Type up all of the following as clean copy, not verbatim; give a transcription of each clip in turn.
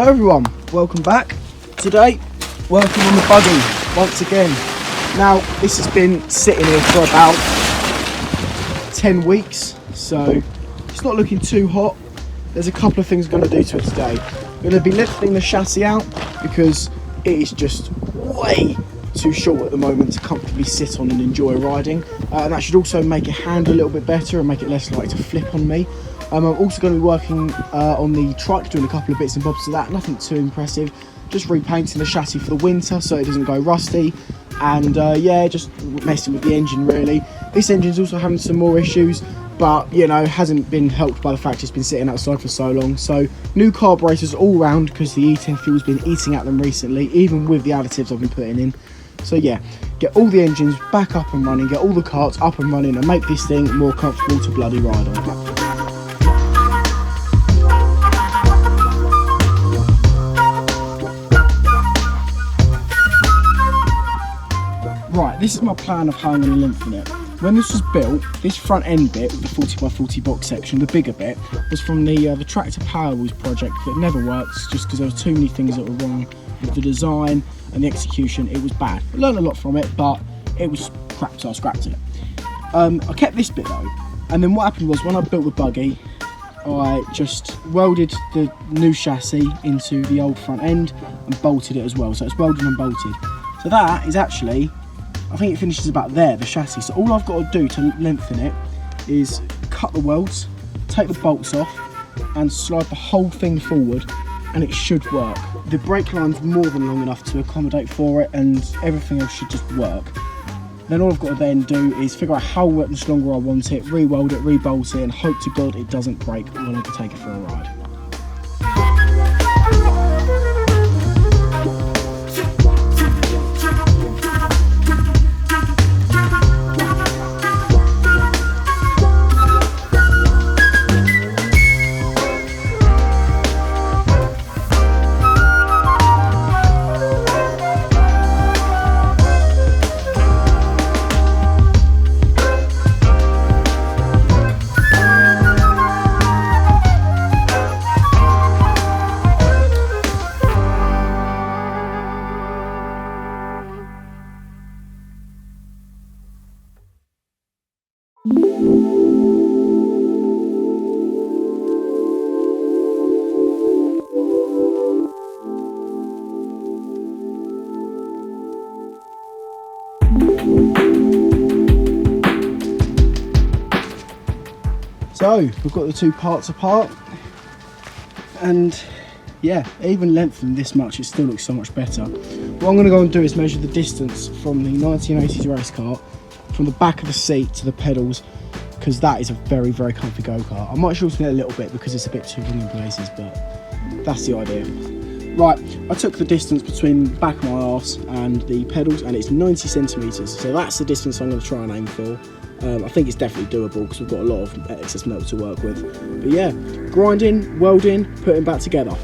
Hello everyone, welcome back. Today, working on the buggy once again. Now, this has been sitting here for about 10 weeks, so it's not looking too hot. There's a couple of things I'm going to do to it today. I'm going to be lifting the chassis out because it is just way too short at the moment to comfortably sit on and enjoy riding. And that should also make it handle a little bit better and make it less likely to flip on me. I'm also going to be working on the trike, doing a couple of bits and bobs to that, nothing too impressive. Just repainting the chassis for the winter so it doesn't go rusty. And yeah, just messing with the engine really. This engine's also having some more issues, but you know, hasn't been helped by the fact it's been sitting outside for so long. So new carburetors all round because the E10 fuel's been eating at them recently, even with the additives I've been putting in. So yeah, get all the engines back up and running, get all the carts up and running and make this thing more comfortable to bloody ride on. Right, this is my plan of how I'm going to lengthen it. When this was built, this front end bit with the 40x40 box section, the bigger bit, was from the tractor power wheels project that never works just because there were too many things that were wrong with the design and the execution. It was bad. I learned a lot from it, but it was crap, so I scrapped it. I kept this bit though, and then what happened was when I built the buggy, I just welded the new chassis into the old front end and bolted it as well. So it's welded and bolted. So that is actually, I think it finishes about there, the chassis. So all I've got to do to lengthen it is cut the welds, take the bolts off and slide the whole thing forward and it should work. The brake line's more than long enough to accommodate for it and everything else should just work. Then all I've got to then do is figure out how much longer I want it, re-weld it, re-bolt it and hope to God it doesn't break when I take it for a ride. So we've got the two parts apart and yeah, even lengthened this much it still looks so much better. What I'm going to go and do is measure the distance from the 1980s race kart from the back of the seat to the pedals, because that is a very comfy go-kart. I might shorten it a little bit because it's a bit too long in places, but that's the idea. Right, I took the distance between the back of my arse and the pedals and it's 90 centimetres, so that's the distance I'm going to try and aim for. I think it's definitely doable because we've got a lot of excess metal to work with. But yeah, grinding, welding, putting back together.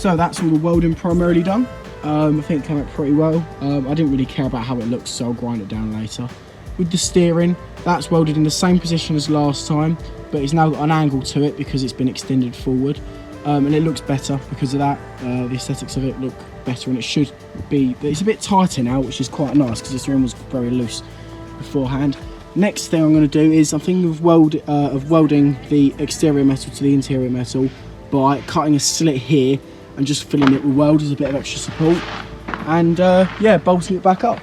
So that's all the welding primarily done. I think it came out pretty well. I didn't really care about how it looks, so I'll grind it down later. With the steering, that's welded in the same position as last time, but it's now got an angle to it because it's been extended forward. And it looks better because of that. The aesthetics of it look better, and it should be, it's a bit tighter now, which is quite nice because the steering was very loose beforehand. Next thing I'm going to do is I'm thinking of welding the exterior metal to the interior metal by cutting a slit here and just filling it with weld as a bit of extra support, and yeah, bolting it back up.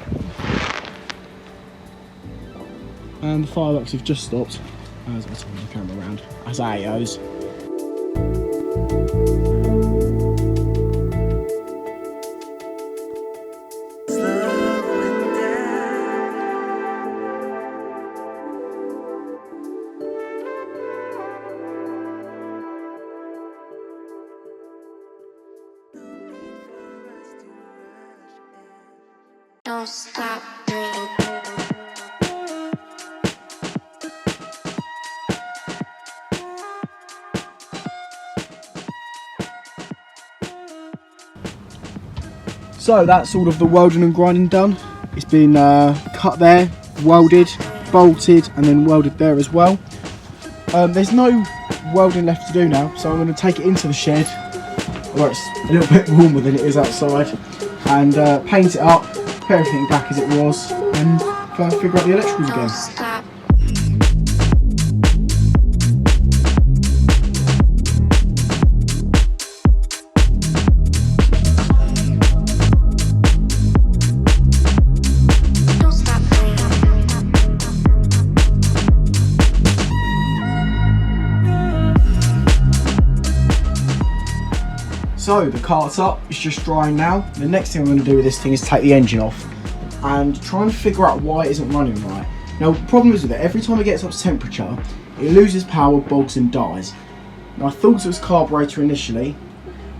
And the fireworks have just stopped as I turn the camera around as I goes. Don't stop me. So that's all of the welding and grinding done. It's been cut there, welded, bolted, and then welded there as well. There's no welding left to do now, so I'm going to take it into the shed where it's a little bit warmer than it is outside, and paint it up, put everything back as it was, and figure out the electricals again. Stop. So the cart's up, it's just drying now. The next thing I'm going to do with this thing is take the engine off and try and figure out why it isn't running right. Now the problem is with it, every time it gets up to temperature, it loses power, bogs and dies. Now I thought it was carburetor initially.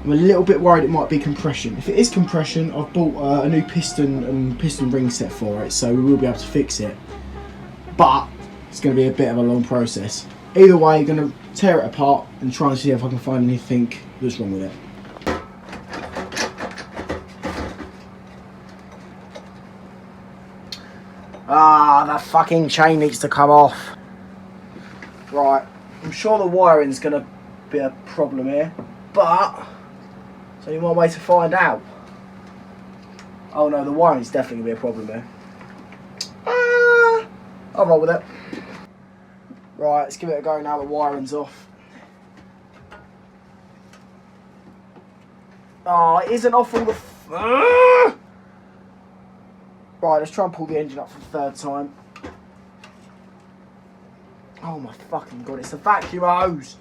I'm a little bit worried it might be compression. If it is compression, I've bought a new piston and piston ring set for it, so we will be able to fix it. But it's going to be a bit of a long process. Either way, I'm going to tear it apart and try and see if I can find anything that's wrong with it. Ah, that fucking chain needs to come off. Right, I'm sure the wiring's going to be a problem here, but there's only one way to find out. Oh no, the wiring's definitely going to be a problem here. I'll roll with it. Right, let's give it a go now the wiring's off. Oh, it isn't off all the... Right, let's try and pull the engine up for the third time. Oh my fucking god, it's the vacuum hose!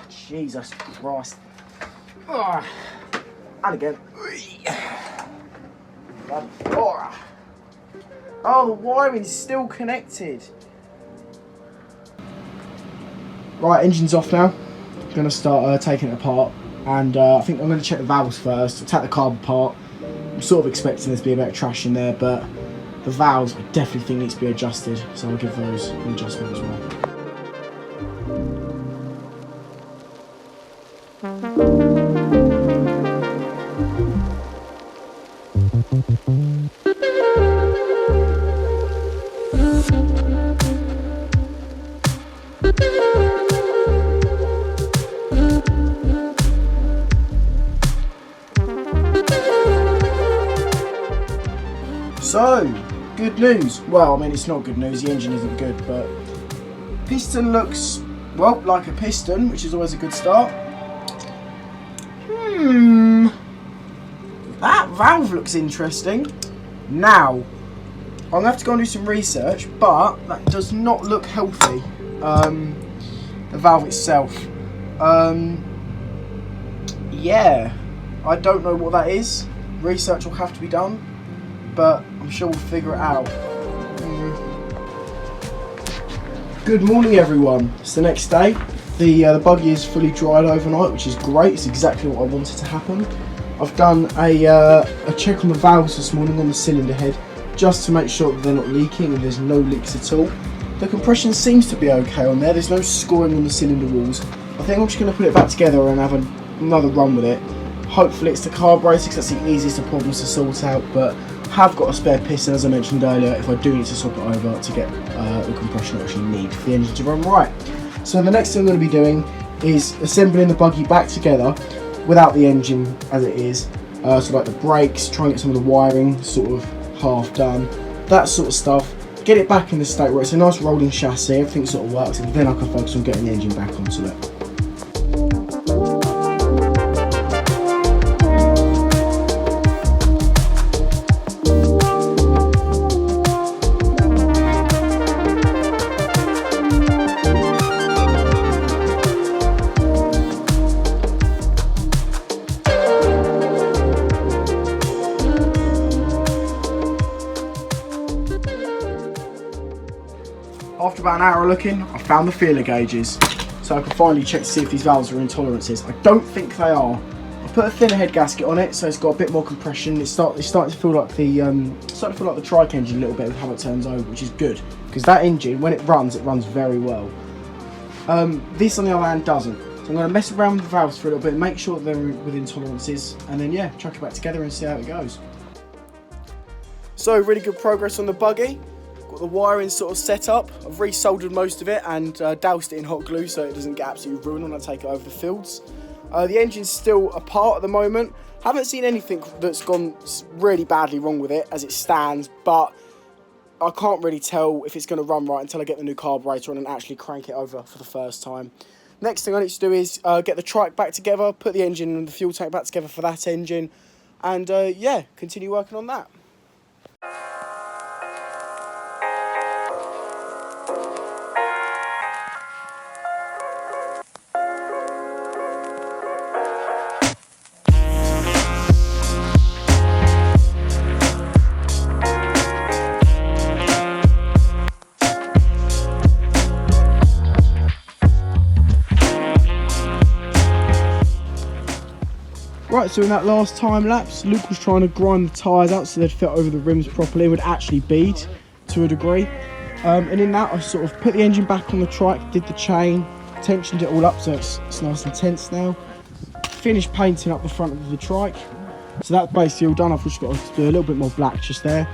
Jesus Christ. And again. Oh, the wiring's still connected. Right, engine's off now. I'm going to start taking it apart. And I think I'm going to check the valves first, take the carb apart. I'm sort of expecting there to be a bit of trash in there, but the valves I definitely think need to be adjusted, so I'll give those an adjustment as well. So, good news. Well, I mean, it's not good news, the engine isn't good, but piston looks, well, like a piston, which is always a good start. That valve looks interesting. Now, I'm going to have to go and do some research, but that does not look healthy, the valve itself. Yeah, I don't know what that is. Research will have to be done, but I'm sure we'll figure it out. Good morning everyone, it's the next day. The buggy is fully dried overnight, which is great. It's exactly what I wanted to happen. I've done a check on the valves this morning on the cylinder head, just to make sure that they're not leaking and there's no leaks at all. The compression seems to be okay on there, there's no scoring on the cylinder walls. I think I'm just going to put it back together and have another run with it Hopefully it's the carburetor, because that's the easiest of problems to sort out, but have got a spare piston, as I mentioned earlier, if I do need to swap it over to get the compression I actually need for the engine to run right. So the next thing I'm going to be doing is assembling the buggy back together without the engine as it is. So like the brakes, try and get some of the wiring sort of half done, that sort of stuff. Get it back in the state where it's a nice rolling chassis, everything sort of works, and then I can focus on getting the engine back onto it. After about an hour of looking, I found the feeler gauges, so I can finally check to see if these valves are intolerances. I don't think they are. I put a thinner head gasket on it, so it's got a bit more compression. It's starting to feel like the trike engine a little bit with how it turns over, which is good, because that engine, when it runs very well. This on the other hand doesn't. So I'm going to mess around with the valves for a little bit, make sure that they're within tolerances, and then yeah, chuck it back together and see how it goes. So really good progress on the buggy. Got the wiring sort of set up. I've resoldered most of it and doused it in hot glue so it doesn't get absolutely ruined when I take it over the fields. The engine's still apart at the moment. Haven't seen anything that's gone really badly wrong with it as it stands, but I can't really tell if it's going to run right until I get the new carburetor on and actually crank it over for the first time. Next thing I need to do is get the trike back together, put the engine and the fuel tank back together for that engine, and yeah, continue working on that. Right, so in that last time lapse, Luke was trying to grind the tyres out so they'd fit over the rims properly and would actually bead to a degree. And in that, I sort of put the engine back on the trike, did the chain, tensioned it all up so it's nice and tense now. Finished painting up the front of the trike. So that's basically all done. I've just got to do a little bit more black just there.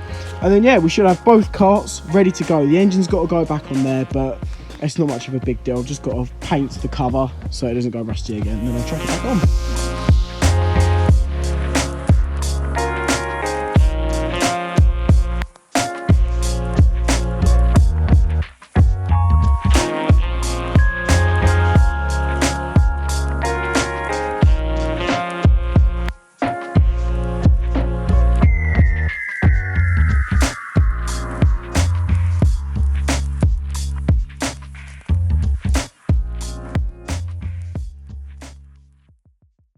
And then yeah, we should have both carts ready to go. The engine's got to go back on there, but it's not much of a big deal. I've just got to paint the cover so it doesn't go rusty again, and then I'll chuck it back on.